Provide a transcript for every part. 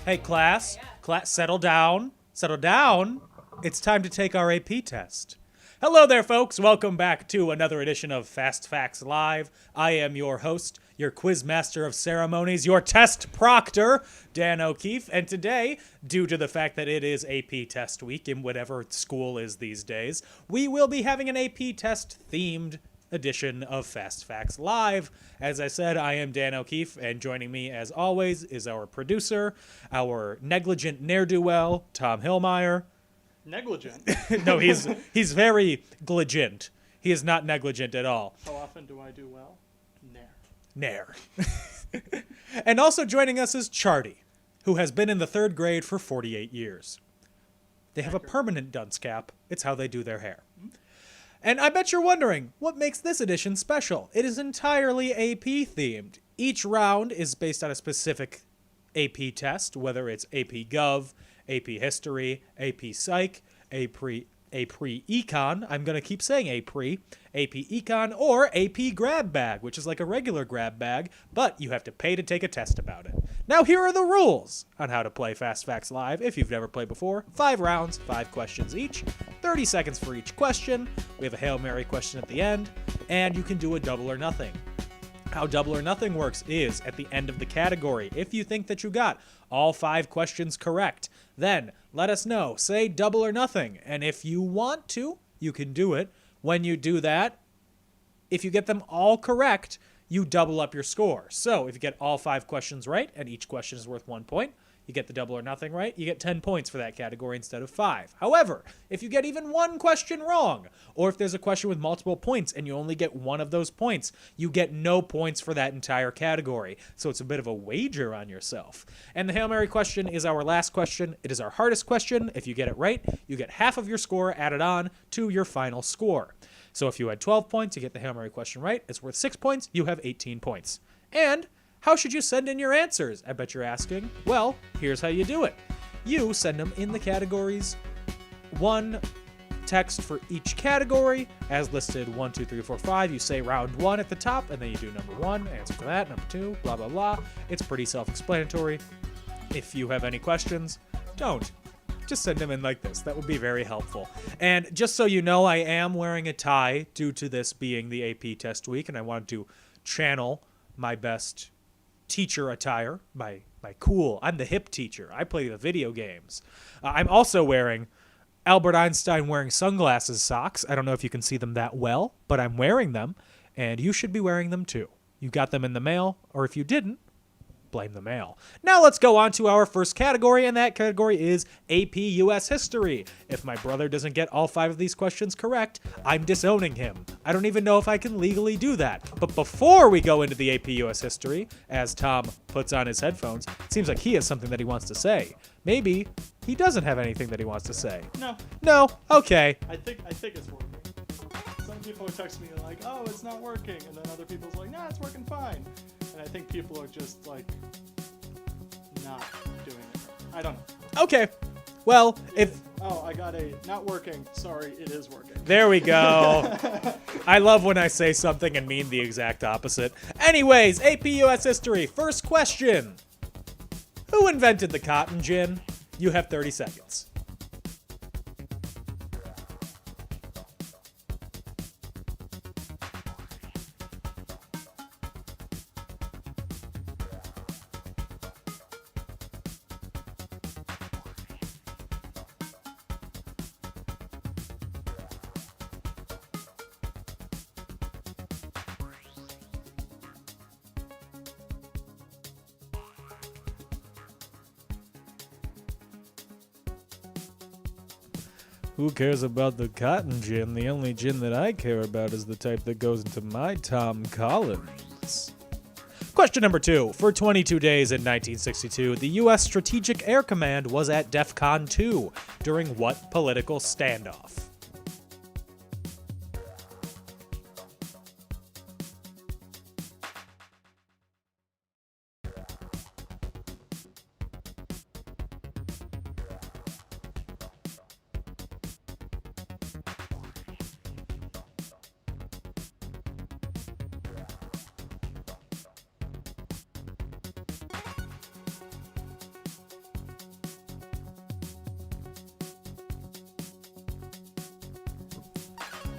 Hey, class, settle down. Settle down. It's time to take our AP test. Hello there, folks. Welcome back to another edition of Fast Facts Live. I am your host, your quiz master of ceremonies, your test proctor, Dan O'Keefe. And today, due to the fact that it is AP test week in whatever school is these days, we will be having an AP test themed edition of Fast Facts Live. As I said, I am Dan O'Keefe, and joining me, as always, is our producer, our negligent ne'er-do-well, Tom Hillmeyer. Negligent? No, he's very gligent. He is not negligent at all. How often do I do well? Nair. And also joining us is Charty, who has been in the third grade for 48 years. They have a permanent dunce cap. It's how they do their hair. And I bet you're wondering, what makes this edition special? It is entirely AP themed. Each round is based on a specific AP test, whether it's AP Gov, AP History, AP Psych, AP Econ, I'm going to keep saying AP Econ, or AP Grab Bag, which is like a regular grab bag, but you have to pay to take a test about it. Now here are the rules on how to play Fast Facts Live if you've never played before. 5 rounds, 5 questions each, 30 seconds for each question. We have a Hail Mary question at the end, and you can do a double or nothing. How double or nothing works is, at the end of the category, if you think that you got all 5 questions correct, then let us know. Say double or nothing. And if you want to, you can do it. When you do that, if you get them all correct, you double up your score. So if you get all 5 questions right, and each question is worth 1 point, you get the double or nothing right, you get 10 points for that category instead of 5. However, if you get even 1 question wrong, or if there's a question with multiple points and you only get 1 of those points, you get no points for that entire category. So it's a bit of a wager on yourself. And the Hail Mary question is our last question. It is our hardest question. If you get it right, you get half of your score added on to your final score. So if you had 12 points, you get the Hail Mary question right. It's worth 6 points. You have 18 points. And how should you send in your answers? I bet you're asking. Well, here's how you do it. You send them in the categories. 1 text for each category, as listed 1, 2, 3, 4, 5. You say round 1 at the top, and then you do number 1, answer for that, number 2, blah, blah, blah. It's pretty self-explanatory. If you have any questions, don't. Just send them in like this. That would be very helpful. And just so you know, I am wearing a tie due to this being the AP test week, and I wanted to channel my best teacher attire, my cool, I'm the hip teacher. I play the video games. I'm also wearing Albert Einstein wearing sunglasses socks. I don't know if you can see them that well, but I'm wearing them, and you should be wearing them too. You got them in the mail, or if you didn't, blame the mail. Now let's go on to our first category, and that category is AP US History. If my brother doesn't get all 5 of these questions correct, I'm disowning him. I don't even know if I can legally do that. But before we go into the AP US History, as Tom puts on his headphones, it seems like he has something that he wants to say. Maybe he doesn't have anything that he wants to say. No? Okay. I think it's working. Some people text me like, oh, it's not working. And then other people's like, nah, it's working fine. And I think people are just like not doing it. I don't know. Okay. Well, if... Oh, I got a not working. Sorry, it is working. There we go. I love when I say something and mean the exact opposite. Anyways, AP US History. First question. Who invented the cotton gin? You have 30 seconds. Who cares about the cotton gin? The only gin that I care about is the type that goes into my Tom Collins. Question number 2. For 22 days in 1962, the U.S. Strategic Air Command was at DEFCON 2 during what political standoff?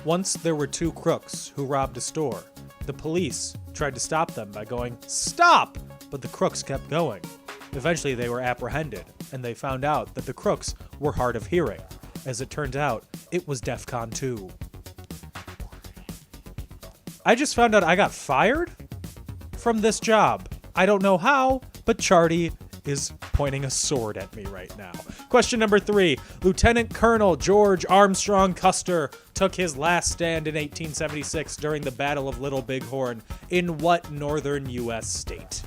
Once there were two crooks who robbed a store. The police tried to stop them by going, "Stop!" But the crooks kept going. Eventually they were apprehended, and they found out that the crooks were hard of hearing. As it turned out, it was DEFCON 2. I just found out I got fired from this job. I don't know how, but Charty is pointing a sword at me right now. Question number 3. Lieutenant Colonel George Armstrong Custer took his last stand in 1876 during the Battle of Little Bighorn in what northern U.S. state?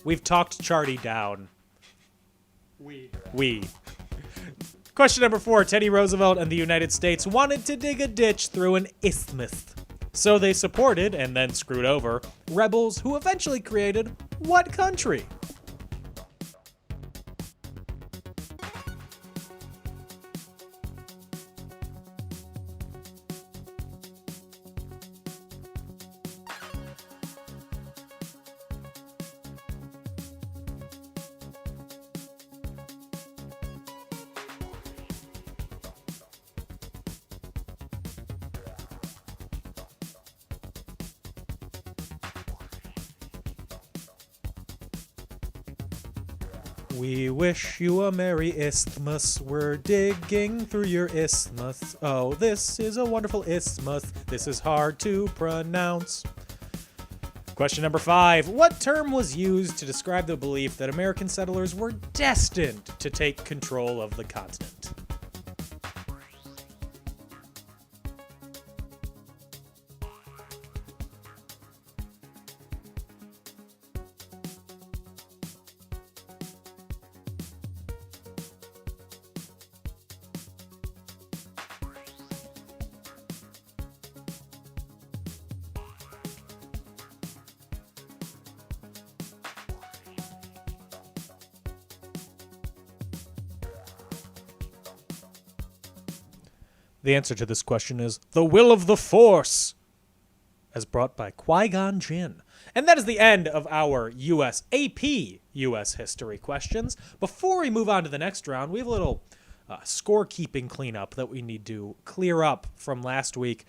We've talked Charty down. We. Question number 4. Teddy Roosevelt and the United States wanted to dig a ditch through an isthmus. So they supported, and then screwed over, rebels who eventually created what country? We wish you a merry isthmus. We're digging through your isthmus. Oh, this is a wonderful isthmus. This is hard to pronounce. Question number 5. What term was used to describe the belief that American settlers were destined to take control of the continent? The answer to this question is the will of the Force, as brought by Qui-Gon Jinn. And that is the end of our AP U.S. history questions. Before we move on to the next round, we have a little scorekeeping cleanup that we need to clear up from last week.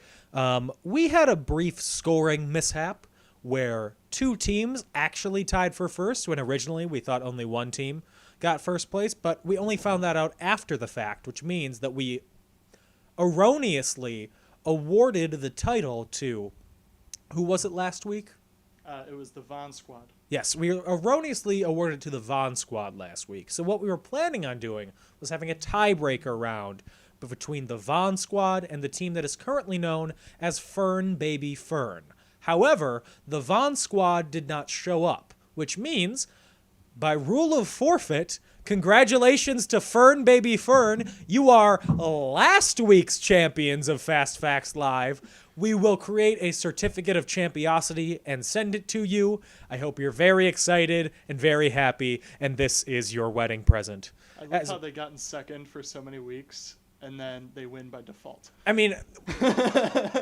We had a brief scoring mishap where 2 teams actually tied for first, when originally we thought only one team got first place, but we only found that out after the fact, which means that we erroneously awarded the title to, who was it last week? It was the Von Squad. Yes, we erroneously awarded it to the Von Squad last week. So what we were planning on doing was having a tiebreaker round between the Von Squad and the team that is currently known as Fern Baby Fern. However, the Von Squad did not show up, which means, by rule of forfeit, congratulations to Fern Baby Fern. You are last week's champions of Fast Facts Live. We will create a certificate of champiosity and send it to you. I hope you're very excited and very happy, and this is your wedding present. I love how they got in second for so many weeks, and then they win by default. I mean,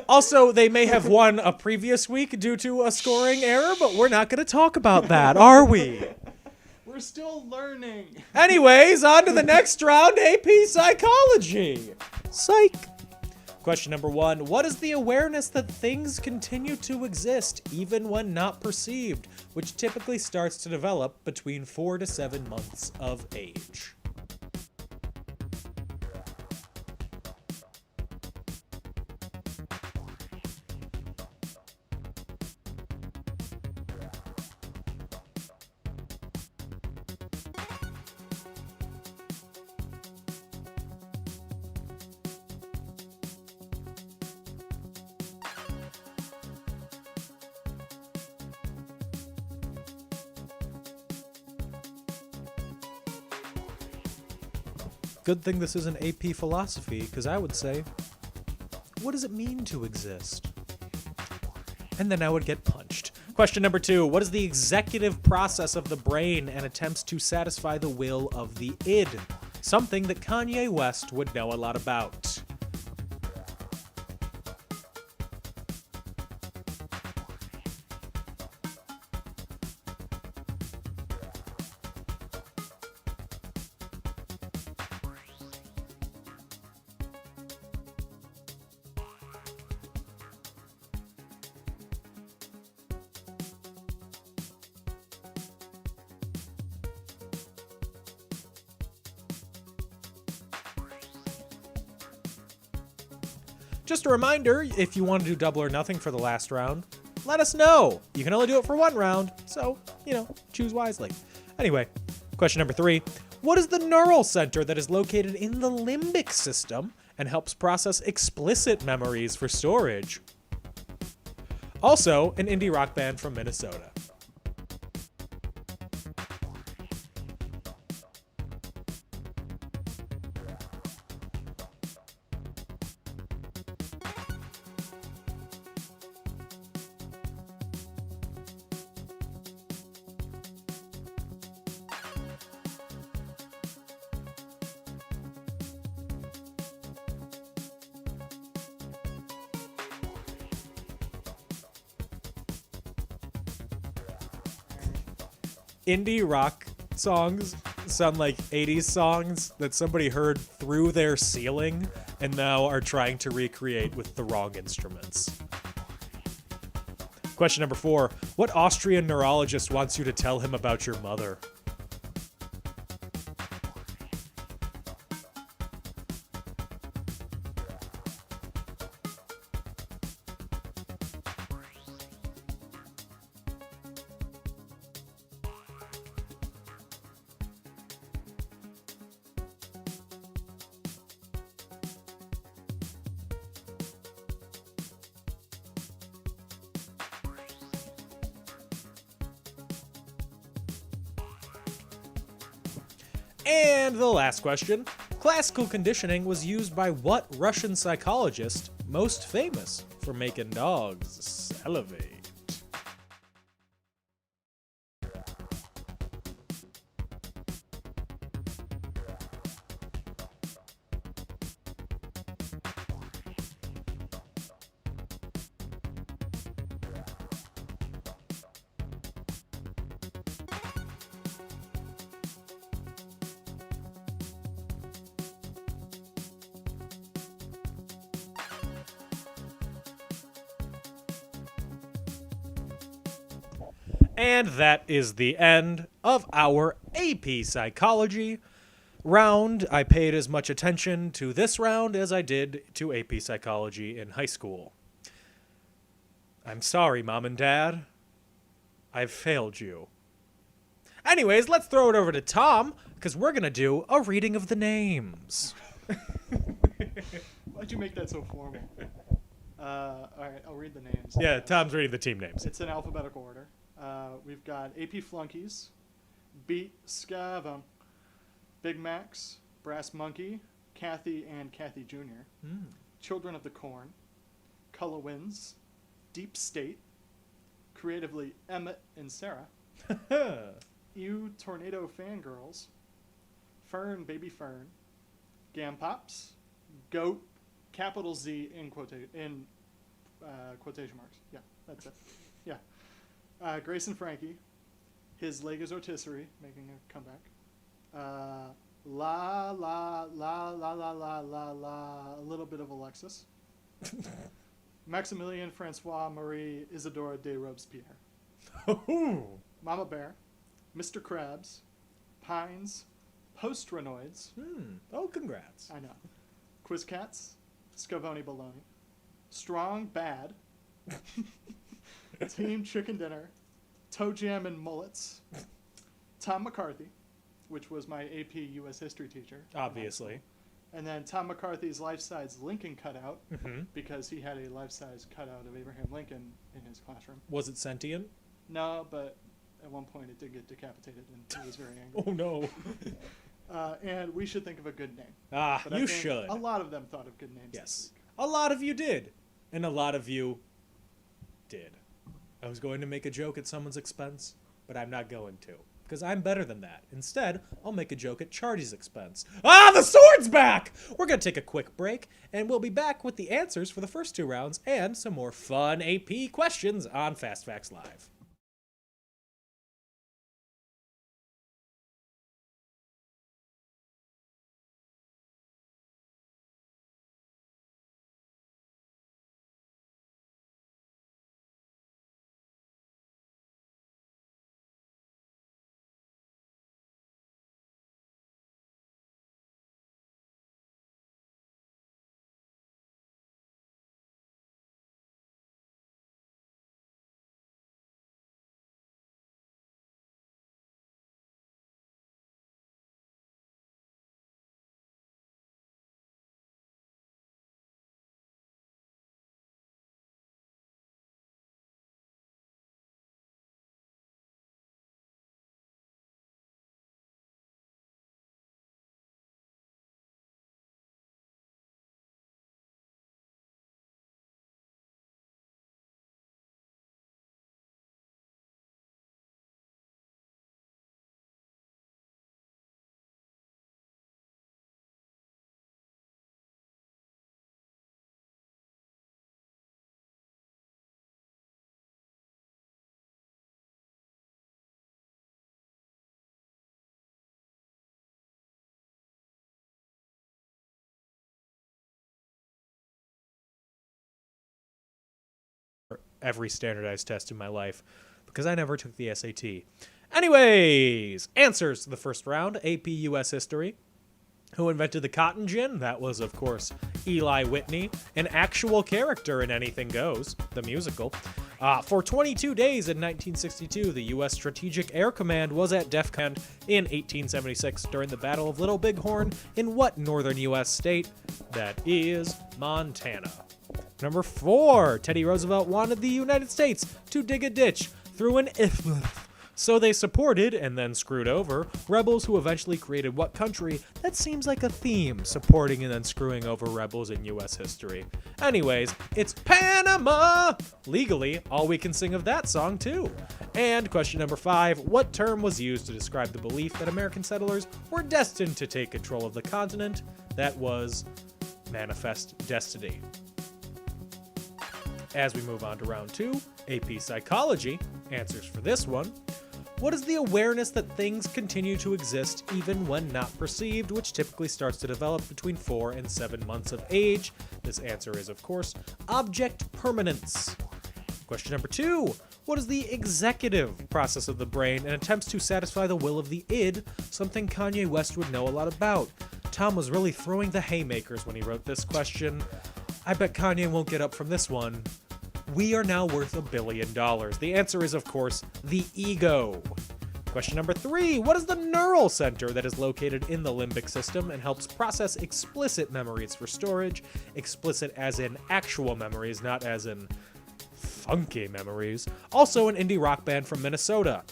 also, they may have won a previous week due to a scoring error, but we're not going to talk about that, are we? We're still learning. Anyways, on to the next round, AP Psychology. Psych. Question number 1. What is the awareness that things continue to exist even when not perceived, which typically starts to develop between 4 to 7 months of age? Good thing this isn't AP philosophy, because I would say, what does it mean to exist? And then I would get punched. Question number 2. What is the executive process of the brain and attempts to satisfy the will of the id? Something that Kanye West would know a lot about. Just a reminder, if you want to do double or nothing for the last round, let us know. You can only do it for one round, so, choose wisely. Anyway, question number 3. What is the neural center that is located in the limbic system and helps process explicit memories for storage? Also, an indie rock band from Minnesota. Indie rock songs sound like 80s songs that somebody heard through their ceiling and now are trying to recreate with the wrong instruments. Question number 4. What Austrian neurologist wants you to tell him about your mother? And the last question. Classical conditioning was used by what Russian psychologist most famous for making dogs salivate? And that is the end of our AP Psychology round. I paid as much attention to this round as I did to AP Psychology in high school. I'm sorry, Mom and Dad. I've failed you. Anyways, let's throw it over to Tom, because we're going to do a reading of the names. Why'd you make that so formal? All right, I'll read the names. Yeah, Tom's reading the team names. It's in alphabetical order. We've got AP Flunkies, Beat Scavum, Big Max, Brass Monkey, Kathy and Kathy Jr., Children of the Corn, Color Winds, Deep State, Creatively Emmett and Sarah, Ew Tornado Fangirls, Fern Baby Fern, Gam Pops, Goat, capital Z in quotation marks. Yeah, that's it. Yeah. Grace and Frankie, His Leg is Rotisserie, making a comeback. La la la la la la la la, a little bit of Alexis. Maximilian Francois Marie Isadora de Robespierre. Mama Bear, Mr. Krabs, Pines, Postranoids. Oh, congrats. I know. Quiz Cats, Scavoni Baloney, Strong Bad, Team Chicken Dinner, Toe Jam and Mullets, Tom McCarthy, which was my AP U.S. history teacher. Obviously. And then Tom McCarthy's life-size Lincoln cutout, because he had a life-size cutout of Abraham Lincoln in his classroom. Was it sentient? No, but at one point it did get decapitated, and he was very angry. Oh, no. And we should think of a good name. Ah, But I you think should. A lot of them thought of good names. Yes. This week. A lot of you did. And a lot of you did. I was going to make a joke at someone's expense, but I'm not going to. Because I'm better than that. Instead, I'll make a joke at Chardy's expense. Ah, the sword's back! We're going to take a quick break, and we'll be back with the answers for the first 2 rounds and some more fun AP questions on Fast Facts Live. Every standardized test in my life because I never took the SAT. Anyways, answers to the first round, AP US History. Who invented the cotton gin? That was, of course, Eli Whitney, an actual character in Anything Goes, the musical. For 22 days in 1962, the U.S. Strategic Air Command was at DEFCON in 1876 during the Battle of Little Bighorn in what northern U.S. state? That is Montana. Number 4, Teddy Roosevelt wanted the United States to dig a ditch through an isthmus. So they supported, and then screwed over, rebels who eventually created what country? That seems like a theme, supporting and then screwing over rebels in U.S. history. Anyways, it's Panama! Legally, all we can sing of that song, too. And question number 5, what term was used to describe the belief that American settlers were destined to take control of the continent? That was manifest destiny. As we move on to round 2, AP Psychology, answers for this one. What is the awareness that things continue to exist even when not perceived, which typically starts to develop between 4 and 7 months of age? This answer is, of course, object permanence. Question number 2. What is the executive process of the brain and attempts to satisfy the will of the id, something Kanye West would know a lot about? Tom was really throwing the haymakers when he wrote this question. I bet Kanye won't get up from this one. We are now worth $1 billion. The answer is, of course, the ego. Question number 3. What is the neural center that is located in the limbic system and helps process explicit memories for storage? Explicit as in actual memories, not as in funky memories. Also an indie rock band from Minnesota.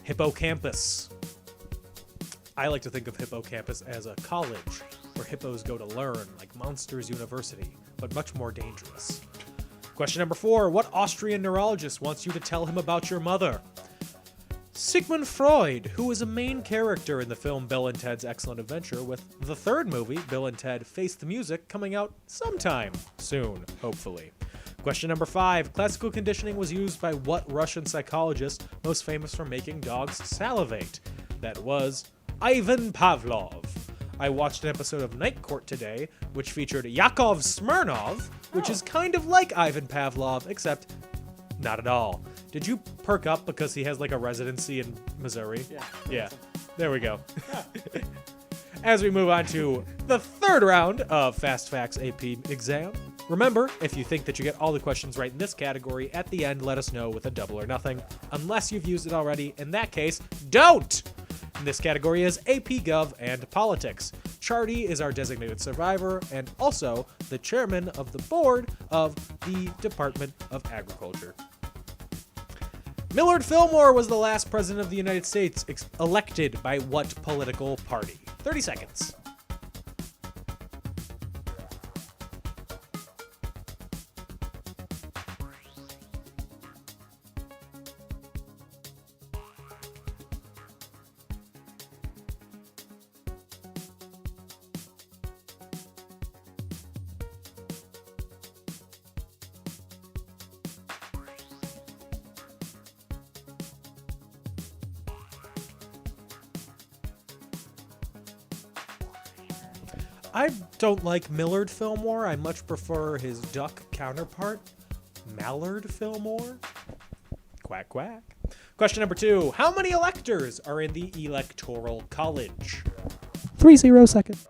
Hippocampus. I like to think of Hippocampus as a college where hippos go to learn, like Monsters University, but much more dangerous. Question number 4. What Austrian neurologist wants you to tell him about your mother? Sigmund Freud, who is a main character in the film Bill and Ted's Excellent Adventure, with the third movie, Bill and Ted Face the Music, coming out sometime soon, hopefully. Question number 5. Classical conditioning was used by what Russian psychologist most famous for making dogs salivate? That was Ivan Pavlov. I watched an episode of Night Court today, which featured Yakov Smirnov, which is kind of like Ivan Pavlov, except not at all. Did you perk up because he has like a residency in Missouri? Yeah. There we go. Yeah. As we move on to the third round of Fast Facts AP exam. Remember, if you think that you get all the questions right in this category, at the end, let us know with a double or nothing. Unless you've used it already, in that case, don't! This category is AP Gov and Politics. Chardy is our designated survivor and also the chairman of the board of the Department of Agriculture. Millard Fillmore was the last president of the United States elected by what political party? 30 seconds. I don't like Millard Fillmore. I much prefer his duck counterpart, Mallard Fillmore. Quack, quack. Question number 2. How many electors are in the Electoral College? 30 seconds.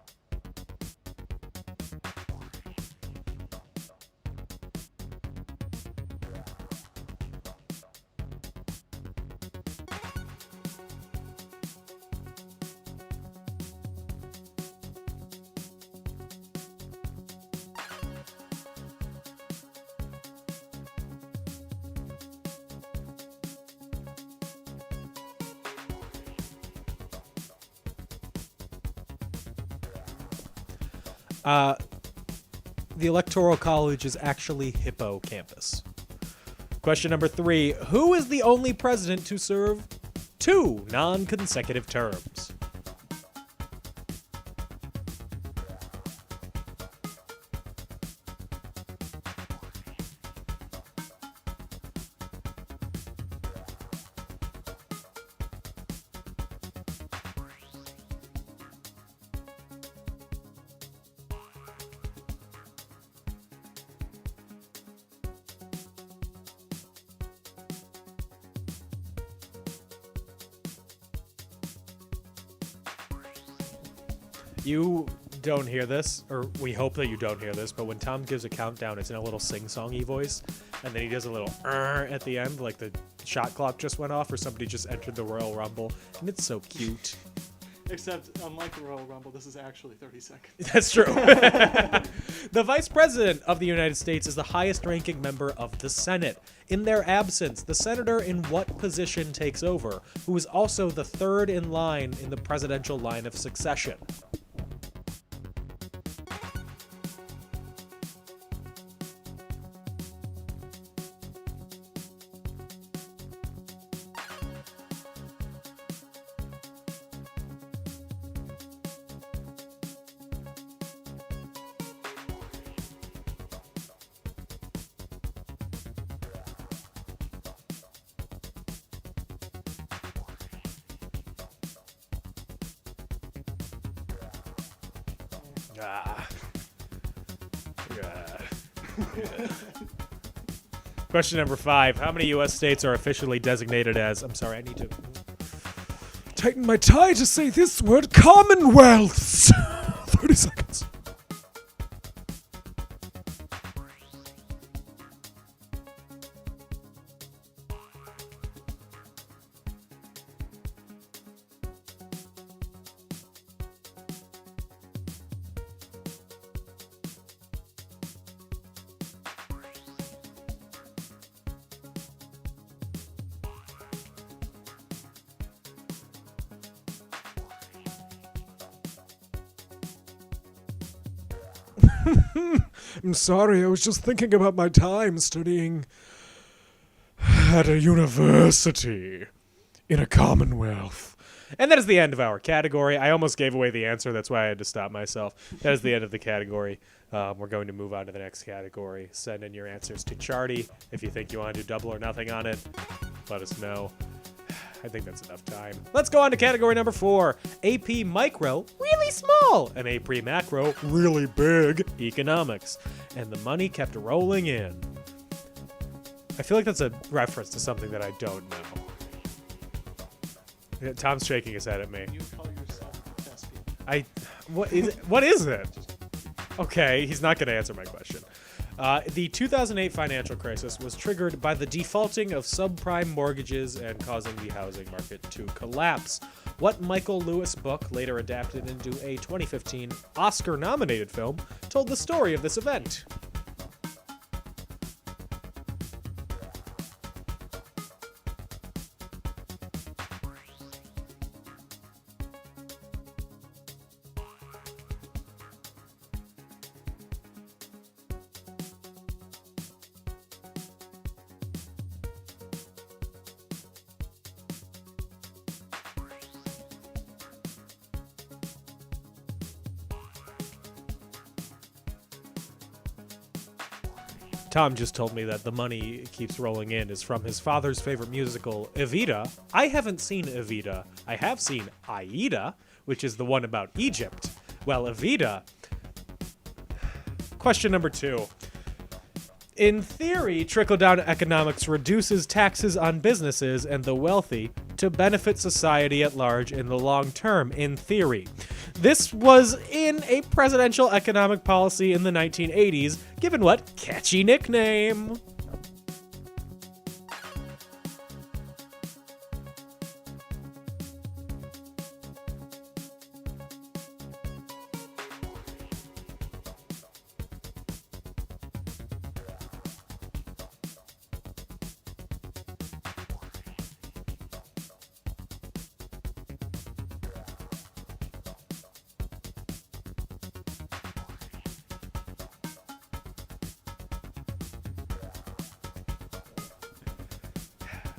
The Electoral College is actually Hippocampus. Question number 3. Who is the only president to serve 2 non-consecutive terms? You don't hear this, or we hope that you don't hear this, but when Tom gives a countdown, it's in a little sing-songy voice, and then he does a little at the end, like the shot clock just went off or somebody just entered the Royal Rumble, and it's so cute. Except, unlike the Royal Rumble, this is actually 30 seconds. That's true. The Vice President of the United States is the highest-ranking member of the Senate. In their absence, the senator in what position takes over, who is also the third in line in the presidential line of succession? Question number 5. How many U.S. states are officially designated as... I'm sorry, I need to tighten my tie to say this word. Commonwealths. 30 seconds. I'm sorry, I was just thinking about my time studying at a university in a commonwealth. And that is the end of our category. I almost gave away the answer. That's why I had to stop myself. That is the end of the category. We're going to move on to the next category. Send in your answers to Charty. If you think you want to do double or nothing on it, let us know. I think that's enough time. Let's go on to category number 4. AP Micro, really small, and AP Macro, really big, economics. And the money kept rolling in. I feel like that's a reference to something that I don't know. Tom's shaking his head at me. You call yourself thespian. What is it? Okay, he's not going to answer my question. The 2008 financial crisis was triggered by the defaulting of subprime mortgages and causing the housing market to collapse. What Michael Lewis book, later adapted into a 2015 Oscar-nominated film, told the story of this event? Tom just told me that the money keeps rolling in is from his father's favorite musical, Evita. I haven't seen Evita. I have seen Aida, which is the one about Egypt. Well, Evita... Question number 2. In theory, trickle-down economics reduces taxes on businesses and the wealthy to benefit society at large in the long term, in theory. This was in a presidential economic policy in the 1980s, given what catchy nickname?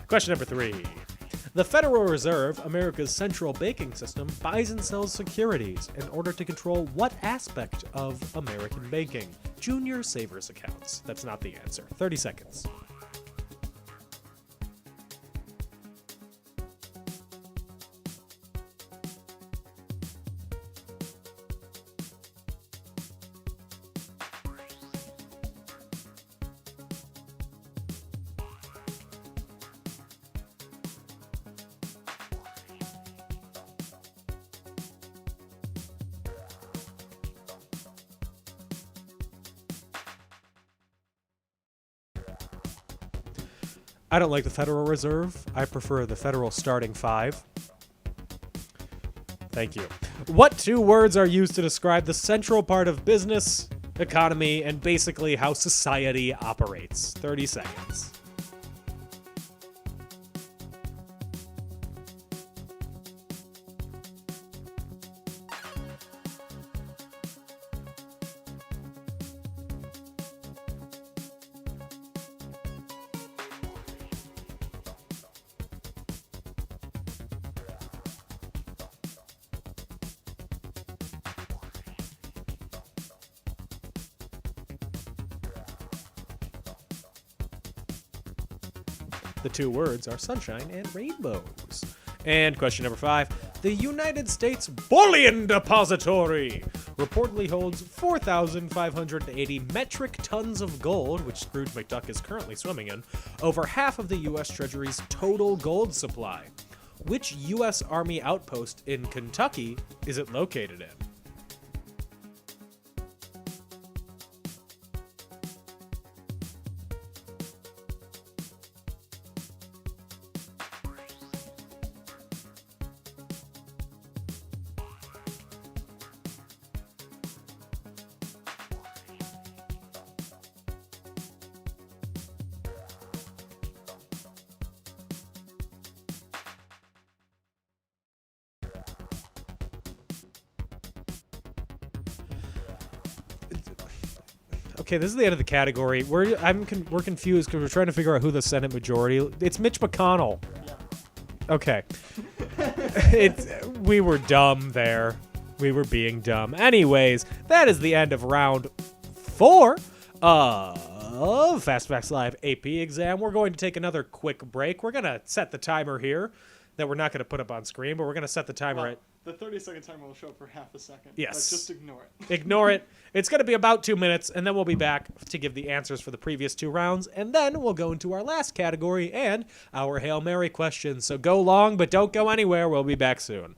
Question number 3. The Federal Reserve, America's central banking system, buys and sells securities in order to control what aspect of American banking? Junior savers accounts. That's not the answer. 30 seconds. I don't like the Federal Reserve. I prefer the Federal Starting Five. Thank you. What 2 words are used to describe the central part of business, economy, and basically how society operates? 30 seconds. The 2 words are sunshine and rainbows. And question number 5. The United States Bullion Depository reportedly holds 4,580 metric tons of gold, which Scrooge McDuck is currently swimming in, over half of the U.S. Treasury's total gold supply. Which U.S. Army outpost in Kentucky is it located in? Okay, this is the end of the category. We're confused because we're trying to figure out who the Senate majority. It's Mitch McConnell. Yeah. Okay. We were dumb there. We were being dumb. Anyways, that is the end of round 4 of Fast Facts Live AP exam. We're going to take another quick break. We're going to set the timer here that we're not going to put up on screen, but we're going to set the timer at... The 30-second timer will show up for half a second. Yes. But just ignore it. Ignore it. It's going to be about 2 minutes, and then we'll be back to give the answers for the previous 2 rounds, and then we'll go into our last category and our Hail Mary questions. So go long, but don't go anywhere. We'll be back soon.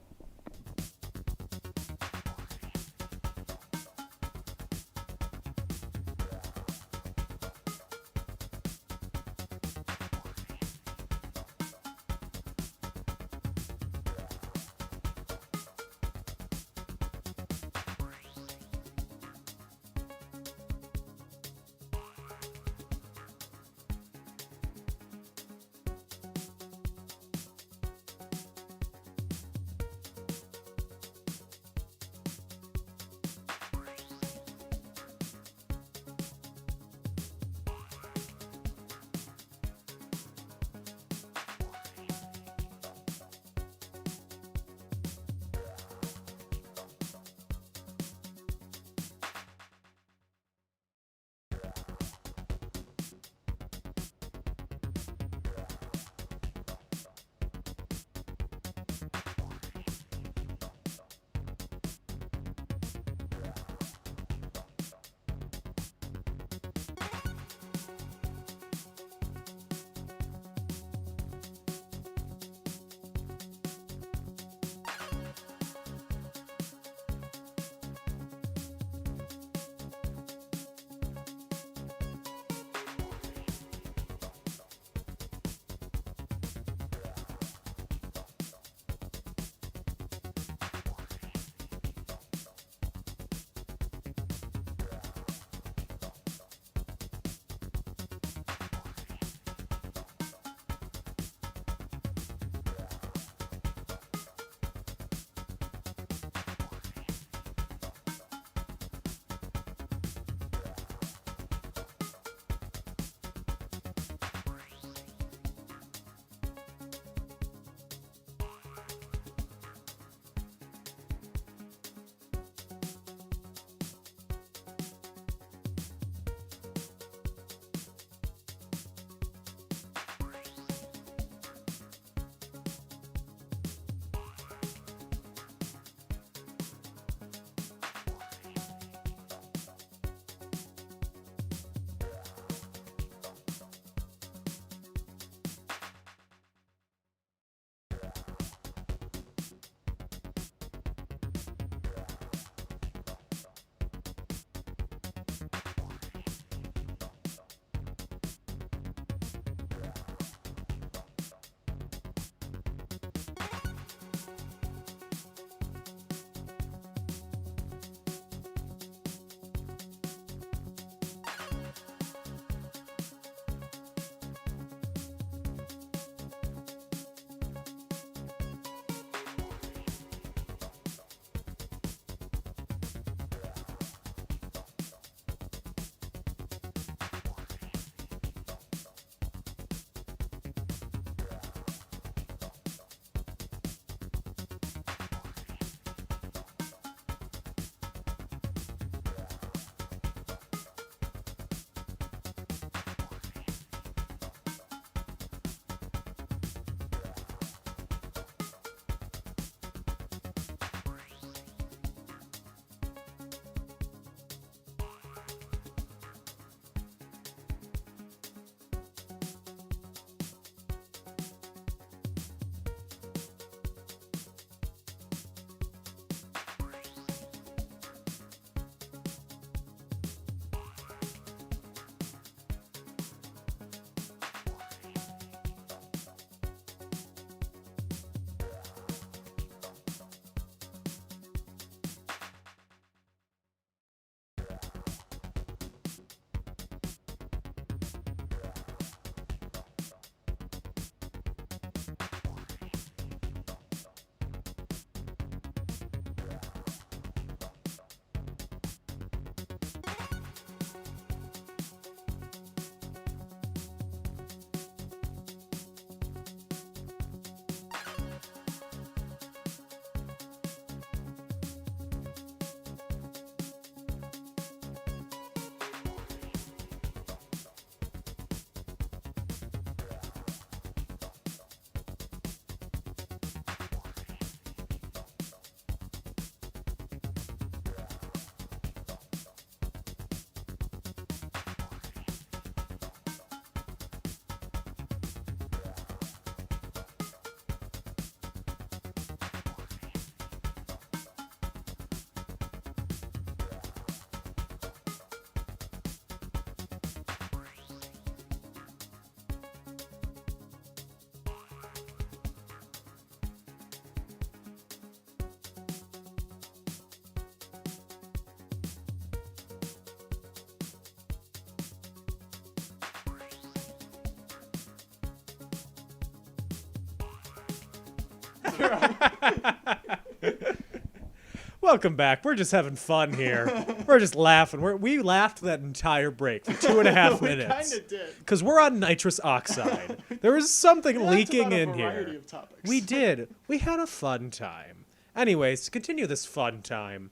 Welcome back. We're just having fun here. We're just laughing. We laughed that entire break for 2.5 minutes. We kind of did. Because we're on nitrous oxide. There was something We talked leaking about a in variety here. of topics. We did. We had a fun time. Anyways, to continue this fun time,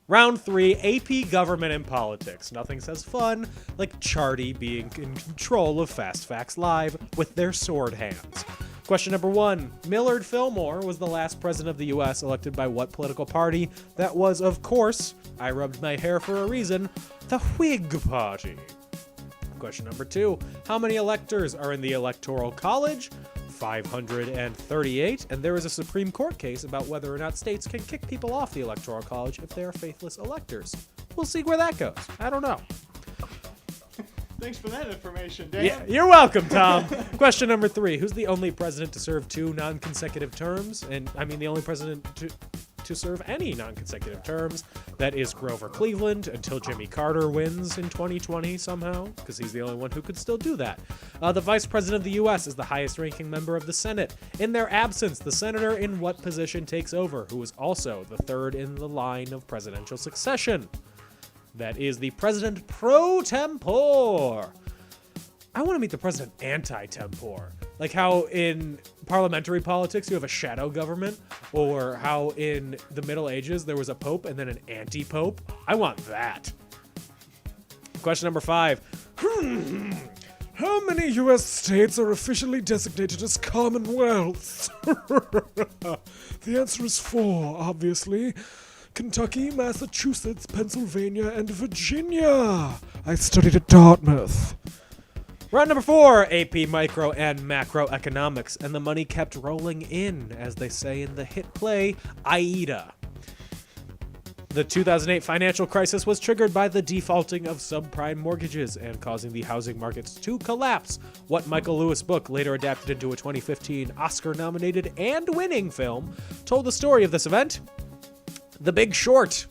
round 3, AP Government and Politics. Nothing says fun like Charty being in control of Fast Facts Live with their sword hands. Question number 1. Millard Fillmore was the last president of the U.S. elected by what political party? That was, of course, I rubbed my hair for a reason, the Whig Party. Question number 2. How many electors are in the Electoral College? 538, and there is a Supreme Court case about whether or not states can kick people off the Electoral College if they are faithless electors. We'll see where that goes. I don't know. Thanks for that information, Dan. Yeah, you're welcome, Tom. Question number 3. Who's the only president to serve 2 non-consecutive terms? And I mean the only president to serve any non-consecutive terms. That is Grover Cleveland until Jimmy Carter wins in 2020 somehow, because he's the only one who could still do that. The vice president of the U.S. is the highest-ranking member of the Senate. In their absence, the senator in what position takes over, who is also the third in the line of presidential succession? That is the president pro tempore. I want to meet the president anti-tempore. Like how in parliamentary politics you have a shadow government, or how in the Middle Ages there was a pope and then an anti-pope. I want that. Question number 5. How many U.S. states are officially designated as commonwealths? The answer is 4, obviously. Kentucky, Massachusetts, Pennsylvania, and Virginia. I studied at Dartmouth. Round number 4, AP Micro and Macroeconomics, and the money kept rolling in, as they say in the hit play, Aida. The 2008 financial crisis was triggered by the defaulting of subprime mortgages and causing the housing markets to collapse. What Michael Lewis book, later adapted into a 2015 Oscar-nominated and winning film, told the story of this event? The Big Short.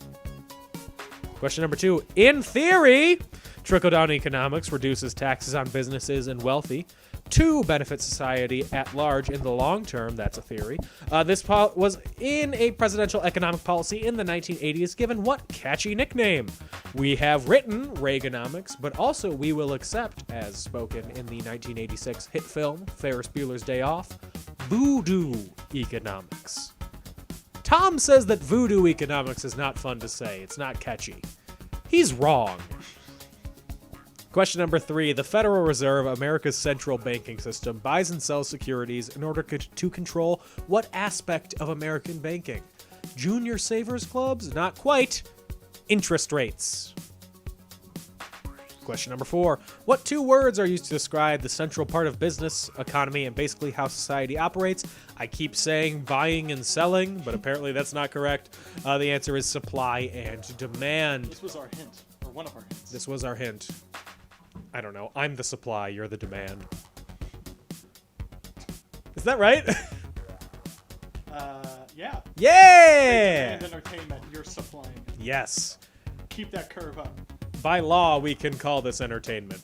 Question number 2. In theory, trickle-down economics reduces taxes on businesses and wealthy to benefit society at large in the long term. That's a theory. This was in a presidential economic policy in the 1980s, given what catchy nickname? We have written Reaganomics, but also we will accept, as spoken in the 1986 hit film Ferris Bueller's Day Off, voodoo economics. Tom says that voodoo economics is not fun to say. It's not catchy. He's wrong. Question number 3. The Federal Reserve, America's central banking system, buys and sells securities in order to control what aspect of American banking? Junior savers clubs? Not quite. Interest rates. Question number 4. What 2 words are used to describe the central part of business, economy, and basically how society operates? I keep saying buying and selling, but apparently that's not correct. The answer is supply and demand. This was our hint, or one of our hints. This was our hint. I don't know. I'm the supply, you're the demand. Is that right? Yeah. Yeah! And entertainment, you're supplying it. Yes. Keep that curve up. By law, we can call this entertainment.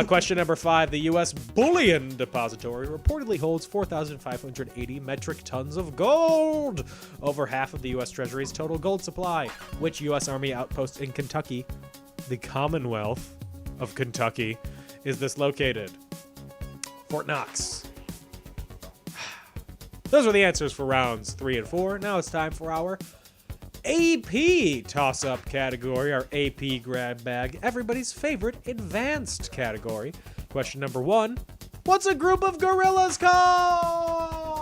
Question number 5. The U.S. Bullion Depository reportedly holds 4,580 metric tons of gold, over half of the U.S. Treasury's total gold supply. Which U.S. Army outpost in Kentucky, the Commonwealth of Kentucky, is this located? Fort Knox. Those are the answers for rounds 3 and 4. Now it's time for our AP toss-up category, our AP grab bag, everybody's favorite advanced category. Question number 1. What's a group of gorillas called?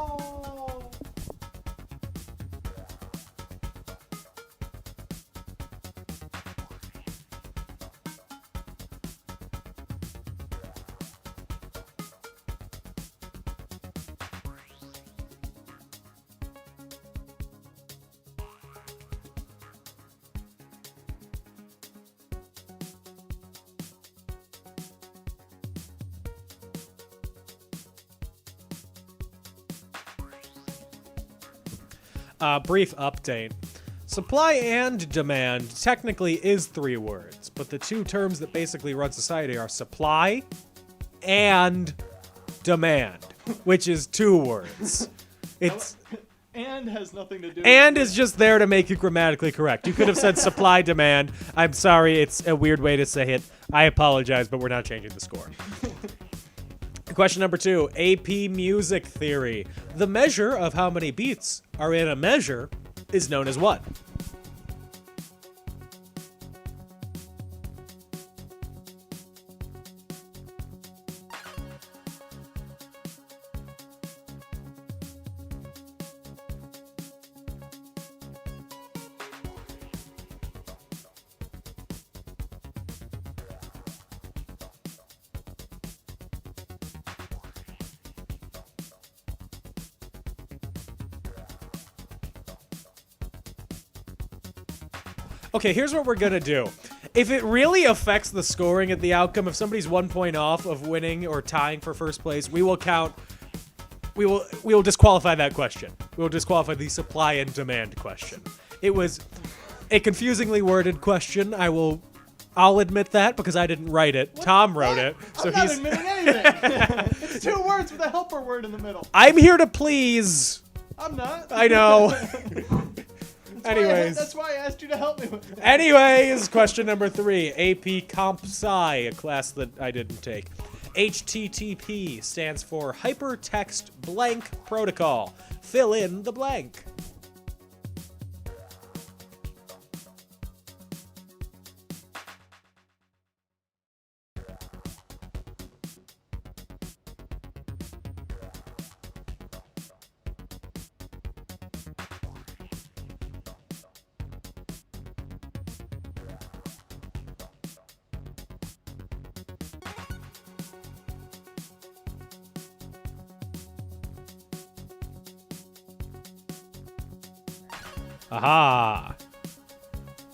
Brief update. Supply and demand technically is 3 words, but the 2 terms that basically run society are supply and demand, which is 2 words. It's And has nothing to do And with is just there to make it grammatically correct. You could have said supply demand. I'm sorry, it's a weird way to say it. I apologize, but we're not changing the score. Question number 2, AP music theory. The measure of how many beats are in a measure is known as what? Okay, here's what we're gonna do. If it really affects the scoring at the outcome, if somebody's 1 point off of winning or tying for first place, we will disqualify that question. We will disqualify the supply and demand question. It was a confusingly worded question. I'll admit that because I didn't write it. Tom wrote it. I'm not admitting anything. It's 2 words with a helper word in the middle. I'm here to please. I'm not. I know. Anyways. That's why I asked you to help me with it. Anyways, question number 3, AP Comp Sci, a class that I didn't take. HTTP stands for Hypertext Blank Protocol. Fill in the blank. Aha!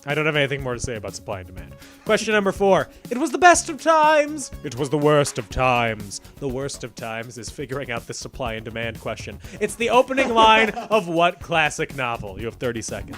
I don't have anything more to say about supply and demand. Question number 4. It was the best of times. It was the worst of times. The worst of times is figuring out the supply and demand question. It's the opening line of what classic novel? You have 30 seconds.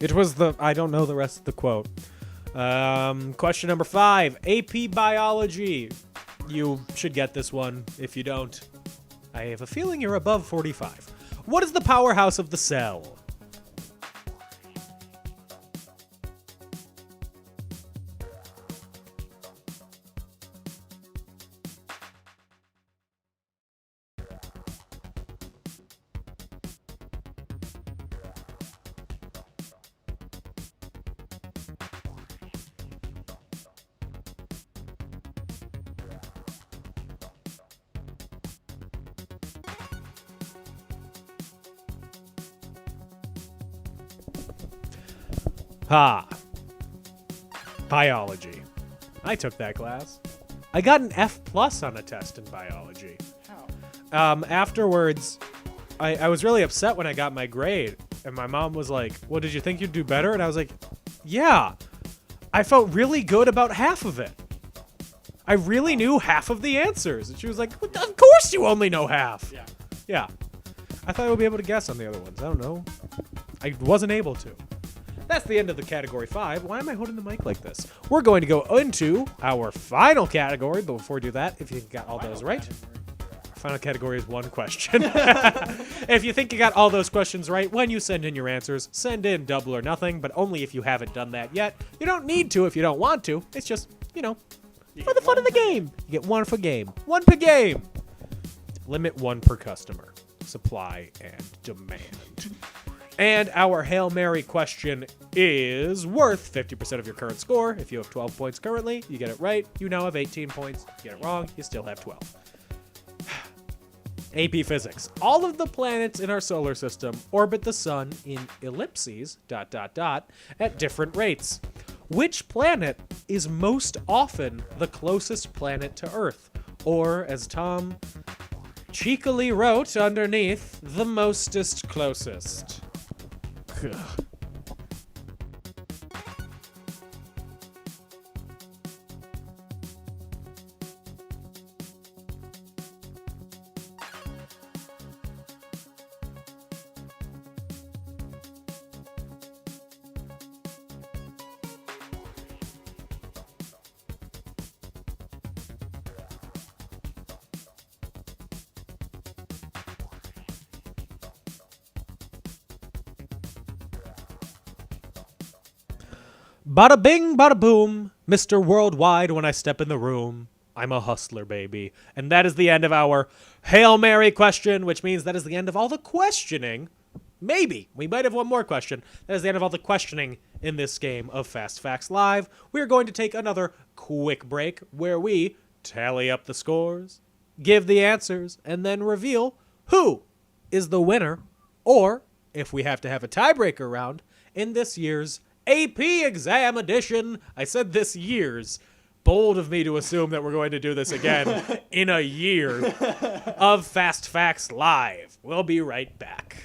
It was I don't know the rest of the quote. Question number 5, AP Biology. You should get this one. If you don't, I have a feeling you're above 45. What is the powerhouse of the cell? Biology. I took that class. I got an F+ on a test in biology. How? Afterwards, I was really upset when I got my grade, and my mom was like, "Well, did you think you'd do better?" And I was like, "Yeah." I felt really good about half of it. I really knew half of the answers. And she was like, "Of course you only know half." Yeah. Yeah. I thought I would be able to guess on the other ones. I don't know. I wasn't able to. That's the end of the category 5. Why am I holding the mic like this? We're going to go into our final category, but before we do that, if you got all those right, our final category is 1 question. If you think you got all those questions right, when you send in your answers, send in double or nothing, but only if you haven't done that yet. You don't need to if you don't want to. It's just, for the fun of the game. You get 1 per game. 1 per game. Limit 1 per customer. Supply and demand. And our Hail Mary question is worth 50% of your current score. If you have 12 points currently, you get it right, you now have 18 points. You get it wrong, you still have 12. AP Physics. All of the planets in our solar system orbit the sun in ellipses, ... at different rates. Which planet is most often the closest planet to Earth? Or, as Tom cheekily wrote underneath the mostest closest. Ugh. Bada bing, bada boom, Mr. Worldwide when I step in the room. I'm a hustler, baby. And that is the end of our Hail Mary question, which means that is the end of all the questioning. Maybe. We might have one more question. That is the end of all the questioning in this game of Fast Facts Live. We're going to take another quick break where we tally up the scores, give the answers, and then reveal who is the winner, or, if we have to have a tiebreaker round, in this year's AP exam edition. I said this year's. Bold of me to assume that we're going to do this again in a year of Fast Facts Live. We'll be right back.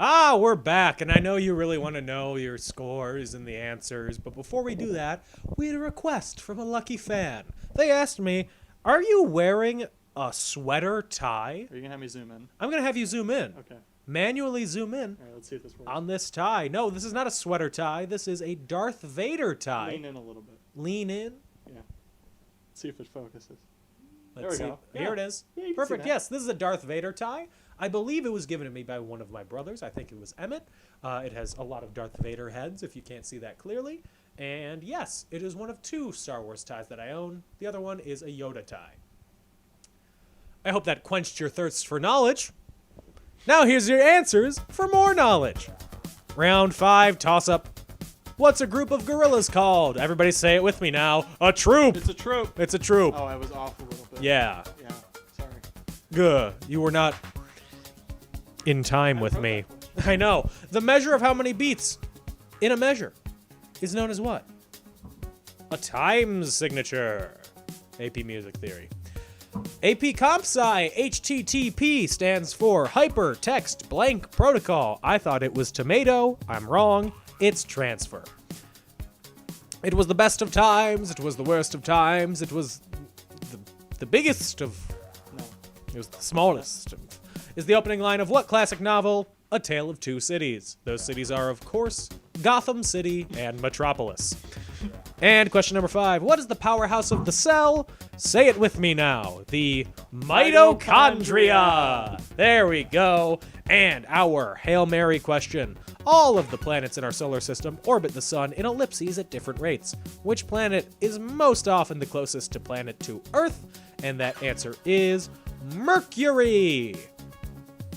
We're back, and I know you really want to know your scores and the answers, but before we do that, we had a request from a lucky fan. They asked me, are you wearing a sweater tie? Are you gonna have me zoom in? I'm going to have you zoom in. Okay. Manually zoom in All right, let's see if this works. on this tie. No, this is not a sweater tie. This is a Darth Vader tie. Lean in a little bit. Lean in. Yeah. Let's see if it focuses. Let's see. There we go. Here Yeah. it is. Yeah, you can see Perfect. that. Yes, this is a Darth Vader tie. I believe it was given to me by one of my brothers. I think it was Emmett. It has a lot of Darth Vader heads, if you can't see that clearly. And yes, it is one of 2 Star Wars ties that I own. The other one is a Yoda tie. I hope that quenched your thirst for knowledge. Now here's your answers for more knowledge. Round 5, toss-up. What's a group of gorillas called? Everybody say it with me now. A troop. It's a trope. It's a troop. Oh, I was off a little bit. Yeah. Yeah. Sorry. Good. You were not in time with me. I know. The measure of how many beats in a measure is known as what? A time signature. AP Music Theory. AP Comp Sci, HTTP stands for Hypertext Blank Protocol. I thought it was tomato. I'm wrong. It's transfer. It was the best of times. It was the worst of times. It was the biggest of... No. It was the smallest. Is the opening line of what classic novel? A Tale of Two Cities. Those cities are, of course, Gotham City and Metropolis. And question number 5. What is the powerhouse of the cell? Say it with me now. The mitochondria. There we go. And our Hail Mary question. All of the planets in our solar system orbit the sun in ellipses at different rates. Which planet is most often the closest to planet to Earth? And that answer is Mercury.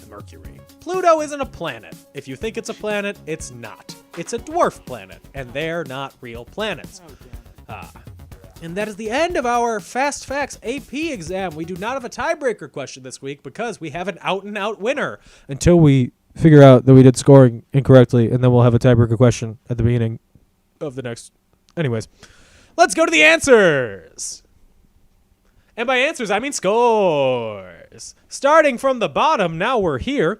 Mercury. Pluto isn't a planet. If you think it's a planet, it's not. It's a dwarf planet, and they're not real planets. Oh, damn. And that is the end of our Fast Facts AP exam. We do not have a tiebreaker question this week because we have an out-and-out winner. Until we figure out that we did scoring incorrectly, and then we'll have a tiebreaker question at the beginning of the next... Anyways, let's go to the answers. And by answers, I mean scores. Starting from the bottom, now we're here.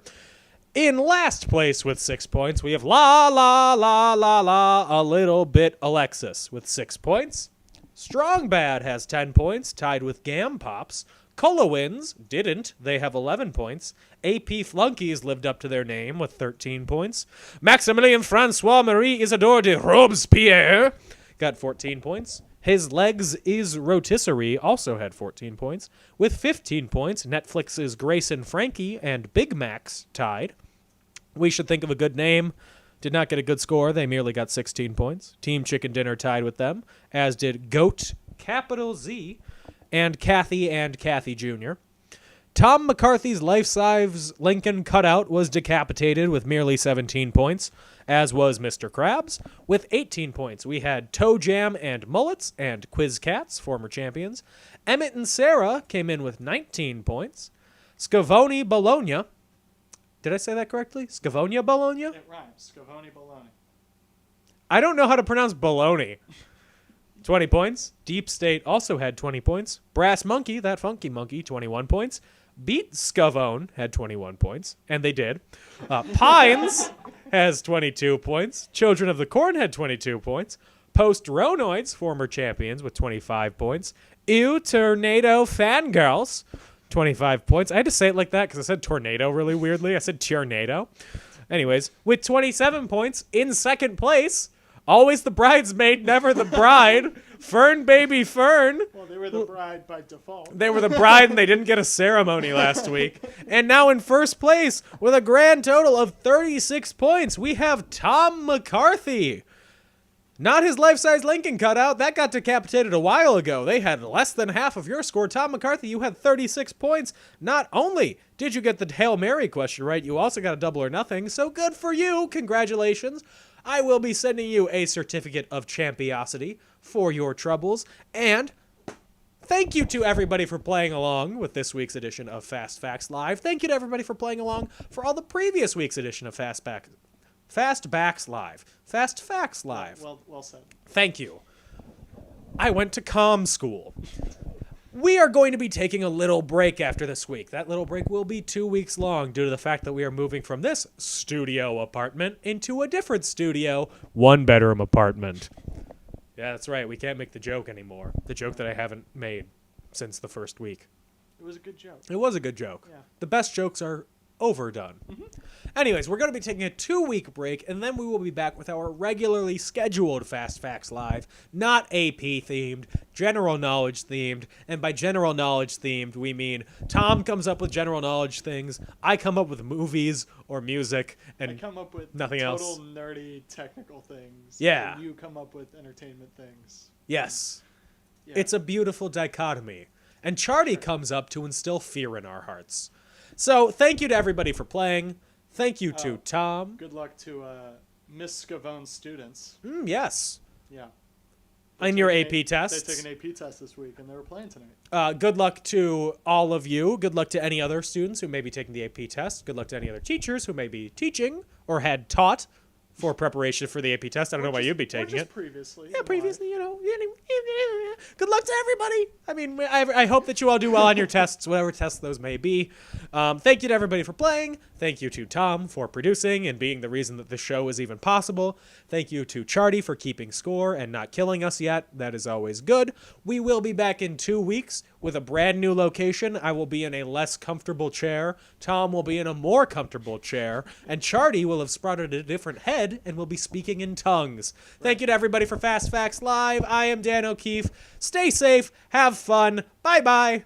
In last place with 6 points, we have La La La La La, a little bit Alexis with 6 points. Strong Bad has 10 points, tied with Gam Pops. Colowins didn't. They have 11 points. AP Flunkies lived up to their name with 13 points. Maximilien Francois Marie Isidore de Robespierre got 14 points. His Legs is Rotisserie also had 14 points. With 15 points, Netflix's Grace and Frankie and Big Macs tied. We Should Think of a Good Name did not get a good score. They merely got 16 points. Team Chicken Dinner tied with them, as did Goat, capital Z, and Kathy Jr. Tom McCarthy's life-size Lincoln cutout was decapitated with merely 17 points, as was Mr. Krabs. With 18 points, we had Toe Jam and Mullets and Quiz Cats, former champions. Emmett and Sarah came in with 19 points. Scavone Bologna. Did I say that correctly? Scavonia Bologna? It rhymes. Scavone Bologna. I don't know how to pronounce bologna. 20 points. Deep State also had 20 points. Brass Monkey, that funky monkey, 21 points. Beat Scavone had 21 points, and they did. Pines has 22 points. Children of the Corn had 22 points. Post Ronoids, former champions, with 25 points. Ew Tornado Fangirls, 25 points. I had to say it like that because I said tornado really weirdly. I said tornado. Anyways, with 27 points in second place, always the bridesmaid, never the bride, Fern Baby Fern. Well, they were the bride by default. They were the bride and they didn't get a ceremony last week. And now in first place with a grand total of 36 points, we have Tom McCarthy. Not his life-size Lincoln cutout. That got decapitated a while ago. They had less than half of your score. Tom McCarthy, you had 36 points. Not only did you get the Hail Mary question right, you also got a double or nothing. So good for you. Congratulations. I will be sending you a certificate of champiosity for your troubles. And thank you to everybody for playing along with this week's edition of Fast Facts Live. Thank you to everybody for playing along for all the previous week's edition of Fast Facts Live. Fast Facts Live. Well said. Thank you. I went to comm school. We are going to be taking a little break after this week. That little break will be 2 weeks long due to the fact that we are moving from this studio apartment into a different studio, one-bedroom apartment. Yeah, that's right. We can't make the joke anymore. The joke that I haven't made since the first week. It was a good joke. It was a good joke. Yeah. The best jokes are overdone. Anyways, we're going to be taking a 2-week break, and then we will be back with our regularly scheduled Fast Facts Live, not AP-themed, general knowledge themed, and by general knowledge themed, we mean Tom comes up with general knowledge things, I come up with movies or music, I and come up with nothing total else. nerdy technical things. Yeah. And you come up with entertainment things. yes, Yeah. it's a beautiful dichotomy. And Charty comes up to instill fear in our hearts. So thank you to everybody for playing. Thank you to Tom. Good luck to Miss Scavone's students. Yes. Yeah. In your took AP tests. They took an AP test this week, and they were playing tonight. Good luck to all of you. Good luck to any other students who may be taking the AP test. Good luck to any other teachers who may be teaching or had taught for preparation for the AP test. I don't know why you'd be taking it. Previously. Yeah, previously, good luck to everybody. I mean, I hope that you all do well on your tests, whatever tests those may be. Thank you to everybody for playing. Thank you to Tom for producing and being the reason that the show is even possible. Thank you to Charty for keeping score and not killing us yet. That is always good. We will be back in 2 weeks with a brand new location. I will be in a less comfortable chair. Tom will be in a more comfortable chair. And Charty will have sprouted a different head and will be speaking in tongues. Thank you to everybody for Fast Facts Live. I am Dan O'Keefe. Stay safe. Have fun. Bye-bye.